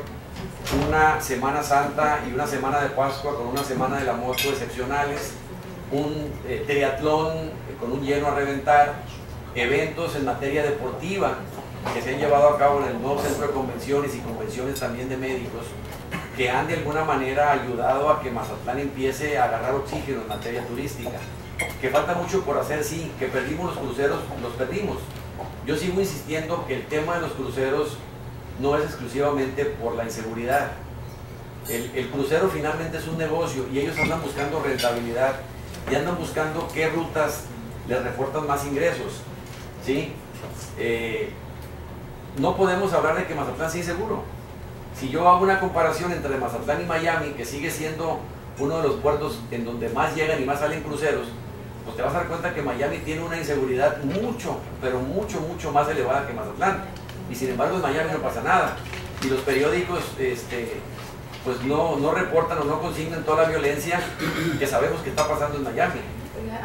una Semana Santa y una Semana de Pascua con una Semana de la Moto excepcionales, un triatlón con un lleno a reventar, eventos en materia deportiva que se han llevado a cabo en el nuevo centro de convenciones y convenciones también de médicos, que han de alguna manera ayudado a que Mazatlán empiece a agarrar oxígeno en materia turística. Que falta mucho por hacer, sí, que perdimos los cruceros, los perdimos. Yo sigo insistiendo que el tema de los cruceros no es exclusivamente por la inseguridad. El crucero finalmente es un negocio y ellos andan buscando rentabilidad y andan buscando qué rutas les reportan más ingresos, ¿sí? No podemos hablar de que Mazatlán sea inseguro. Si yo hago una comparación entre Mazatlán y Miami, que sigue siendo uno de los puertos en donde más llegan y más salen cruceros, pues te vas a dar cuenta que Miami tiene una inseguridad mucho, pero mucho más elevada que Mazatlán. Y sin embargo en Miami no pasa nada. Y los periódicos pues no reportan o no consignan toda la violencia que sabemos que está pasando en Miami.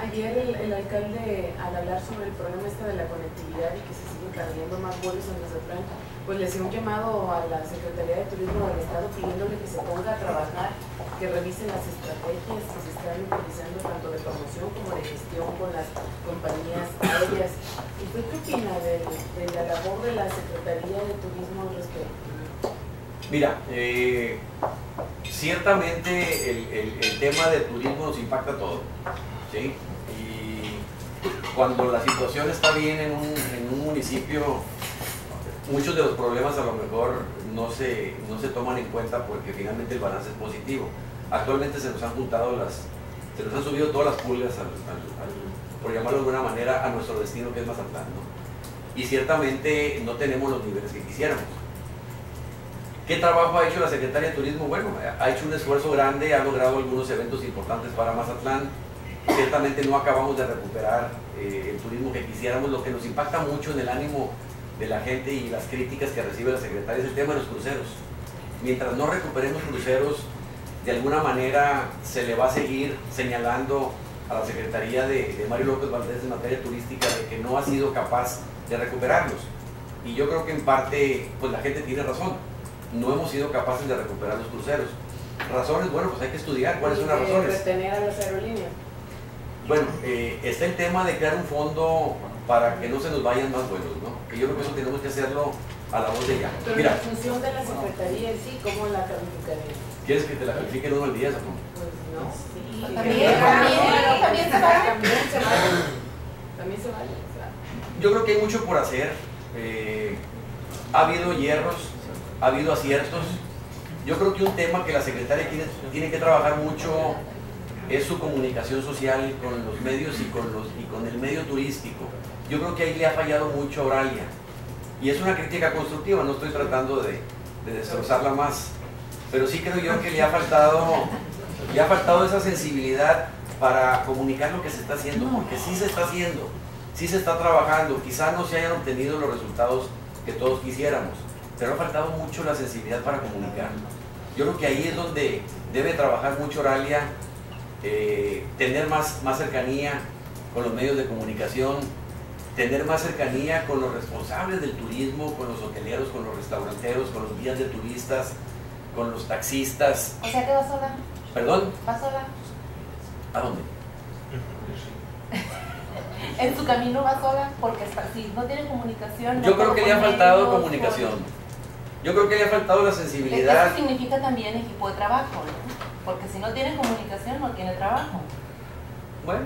Ayer el alcalde, al hablar sobre el problema de la conectividad y que se siguen planeando más vuelos en Mazatlán, pues le hacía un llamado a la Secretaría de Turismo del Estado pidiéndole que se ponga a trabajar, que revisen las estrategias que se están utilizando tanto de promoción como de gestión con las compañías aéreas. ¿Usted qué opina de la labor de la Secretaría de Turismo al respecto?
Mira, ciertamente el tema de turismo nos impacta a todos, ¿sí? Y cuando la situación está bien en un municipio, muchos de los problemas a lo mejor no se toman en cuenta porque finalmente el balance es positivo. Actualmente se nos han subido todas las pulgas, por llamarlo de alguna manera, a nuestro destino que es Mazatlán, ¿no? Y ciertamente no tenemos los niveles que quisiéramos. ¿Qué trabajo ha hecho la Secretaría de Turismo? Bueno, ha hecho un esfuerzo grande, ha logrado algunos eventos importantes para Mazatlán. Ciertamente no acabamos de recuperar el turismo que quisiéramos. Lo que nos impacta mucho en el ánimo de la gente y las críticas que recibe la Secretaría es el tema de los cruceros. Mientras no recuperemos cruceros, de alguna manera se le va a seguir señalando a la Secretaría de Mario López Valdés en materia turística de que no ha sido capaz de recuperarlos. Y yo creo que en parte pues la gente tiene razón. No hemos sido capaces de recuperar los cruceros. Razones, bueno, pues hay que estudiar cuáles son las razones.
Retener a las aerolíneas.
Bueno, está el tema de crear un fondo para que no se nos vayan más vuelos, ¿no? Que yo creo que eso tenemos que hacerlo a la voz de ya.
Pero
mira,
la función de la Secretaría en sí, ¿cómo la calificaría?
¿Quieres que te la califiquen 1 al 10 o cómo?
Pues no. Sí.
También se vale.
También se vale. O sea.
Yo creo que hay mucho por hacer. Ha habido hierros, ha habido aciertos. Yo creo que un tema que la Secretaría tiene que trabajar mucho es su comunicación social con los medios y con el medio turístico. Yo creo que ahí le ha fallado mucho a Oralia. Y es una crítica constructiva, no estoy tratando de destrozarla más. Pero sí creo yo que le ha faltado esa sensibilidad para comunicar lo que se está haciendo, porque sí se está haciendo, sí se está trabajando. Quizá no se hayan obtenido los resultados que todos quisiéramos, pero ha faltado mucho la sensibilidad para comunicar. Yo creo que ahí es donde debe trabajar mucho Oralia, tener más cercanía con los medios de comunicación, tener más cercanía con los responsables del turismo, con los hoteleros, con los restauranteros, con los guías de turistas, con los taxistas.
O sea que vas sola.
¿Perdón?
¿Vas sola?
¿A dónde?
En su camino va sola, porque si no tiene comunicación...
Yo creo que le ha faltado comunicación. Yo creo que le ha faltado la sensibilidad.
Eso significa también equipo de trabajo, ¿no? Porque si no tiene comunicación, no tiene trabajo.
Bueno,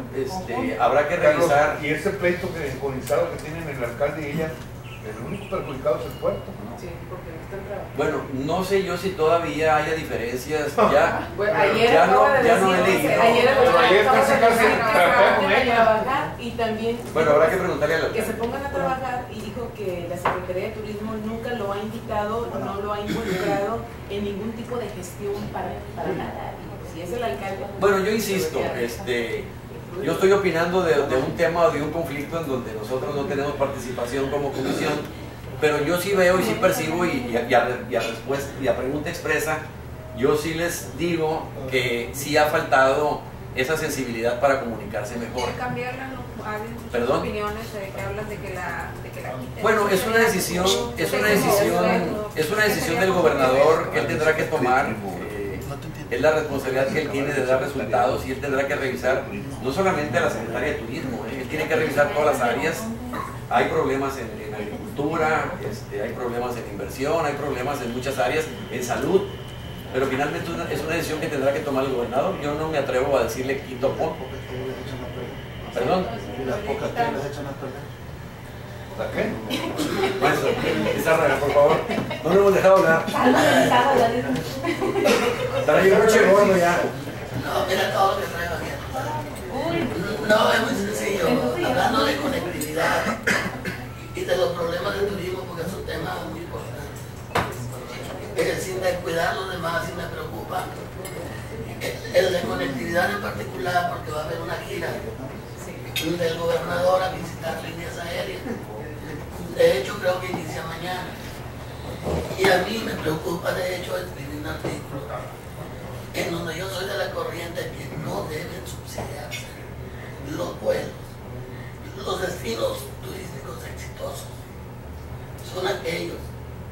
habrá que
Carlos,
revisar.
y ese pleito enconizado que tienen el alcalde y ella, el único perjudicado es el puerto, ¿no?
Sí, porque no están trabajando.
Bueno, no sé yo si todavía haya diferencias. Ya,
Bueno, ayer
ya
acaba
no-
de
ya no
decir,
he leído.
ayer
Pero ayer
acaba
casi,
de
casi
decir que
trabajé con
van a
ella.
trabajar y también
bueno, habrá que preguntarle al
que se
alcalde.
pongan a trabajar y dijo que la Secretaría de Turismo nunca lo ha invitado, no lo ha involucrado en ningún tipo de gestión para nada. Y si es el alcalde.
Bueno, yo insisto, yo estoy opinando de un tema o de un conflicto en donde nosotros no tenemos participación como comisión, pero yo sí veo y sí percibo y a pregunta expresa, yo sí les digo que sí ha faltado esa sensibilidad para comunicarse mejor.
Cambiarla, no, hay muchas
¿Perdón?
opiniones que hablan de que la quiten.
Bueno, es una decisión del gobernador que él tendrá que tomar. Es la responsabilidad que él tiene de dar resultados y él tendrá que revisar no solamente a la Secretaría de Turismo, él tiene que revisar todas las áreas. Hay problemas en agricultura, hay problemas en inversión, hay problemas en muchas áreas, en salud, pero finalmente es una decisión que tendrá que tomar el gobernador. Yo no me atrevo a decirle quito pon. Perdón.
Y las pocas que les echan a perder.
¿La qué?
Maestro, Pizarra, por favor. No lo hemos dejado hablar. Estará yo mucho gordo ya.
No, mira todo lo que traigo aquí. No, es muy sencillo. Hablando de conectividad y de los problemas del turismo, porque es un tema muy importante. Sin descuidar los demás, y me preocupa. El de conectividad en particular, porque va a haber una gira del gobernador a visitar líneas aéreas. De hecho, creo que inicia mañana. Y a mí me preocupa, de hecho, escribir un artículo en donde yo soy de la corriente que no deben subsidiarse los vuelos. Los destinos turísticos exitosos son aquellos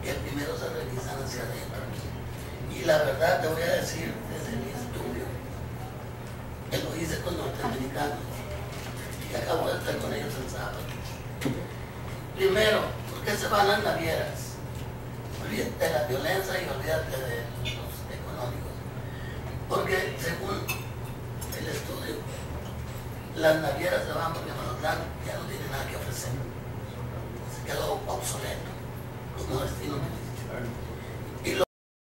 que primero se revisan hacia adentro. Y la verdad te voy a decir desde mi estudio, que lo hice con norteamericanos y acabo de estar con ellos el sábado. Primero, ¿por qué se van las navieras? Olvídate de la violencia y olvídate de los económicos. Porque según el estudio, las navieras se van porque Mazatlán ya no tiene nada que ofrecer.